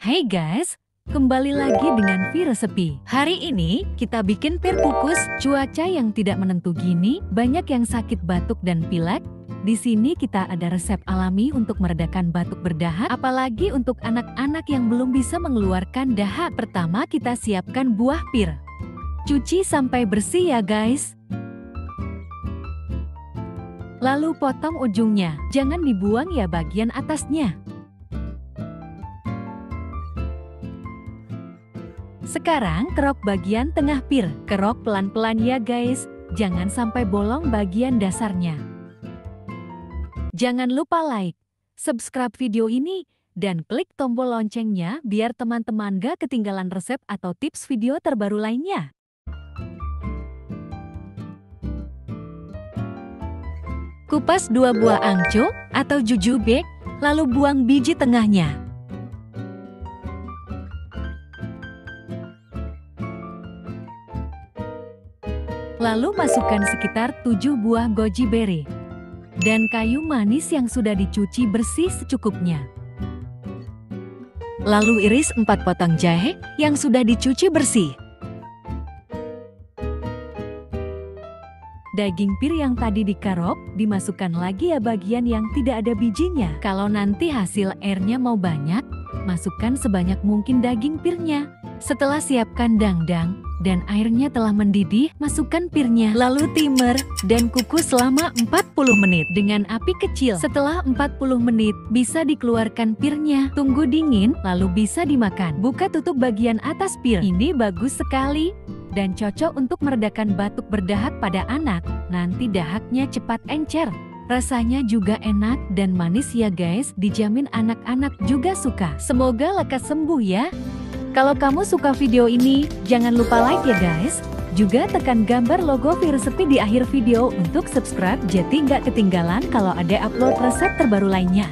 Hey guys, kembali lagi dengan Vi Resepi. Hari ini kita bikin pir kukus. Cuaca yang tidak menentu gini, banyak yang sakit batuk dan pilek. Di sini kita ada resep alami untuk meredakan batuk berdahak, apalagi untuk anak-anak yang belum bisa mengeluarkan dahak. Pertama kita siapkan buah pir. Cuci sampai bersih ya guys. Lalu potong ujungnya, jangan dibuang ya bagian atasnya. Sekarang kerok bagian tengah pir, kerok pelan-pelan ya guys, jangan sampai bolong bagian dasarnya. Jangan lupa like, subscribe video ini, dan klik tombol loncengnya biar teman-teman gak ketinggalan resep atau tips video terbaru lainnya. Kupas 2 buah angco atau jujube, lalu buang biji tengahnya. Lalu masukkan sekitar 7 buah goji berry dan kayu manis yang sudah dicuci bersih secukupnya. Lalu iris 4 potong jahe yang sudah dicuci bersih. Daging pir yang tadi dikarok, dimasukkan lagi ya bagian yang tidak ada bijinya. Kalau nanti hasil airnya mau banyak, masukkan sebanyak mungkin daging pirnya. Setelah siapkan dangdang dan airnya telah mendidih, masukkan pirnya. Lalu timer dan kukus selama 40 menit dengan api kecil. Setelah 40 menit, bisa dikeluarkan pirnya. Tunggu dingin, lalu bisa dimakan. Buka tutup bagian atas pir. Ini bagus sekali dan cocok untuk meredakan batuk berdahak pada anak. Nanti dahaknya cepat encer. Rasanya juga enak dan manis ya guys, dijamin anak-anak juga suka. Semoga lekas sembuh ya. Kalau kamu suka video ini, jangan lupa like ya guys. Juga tekan gambar logo Vi Resepi di akhir video untuk subscribe jadi nggak ketinggalan kalau ada upload resep terbaru lainnya.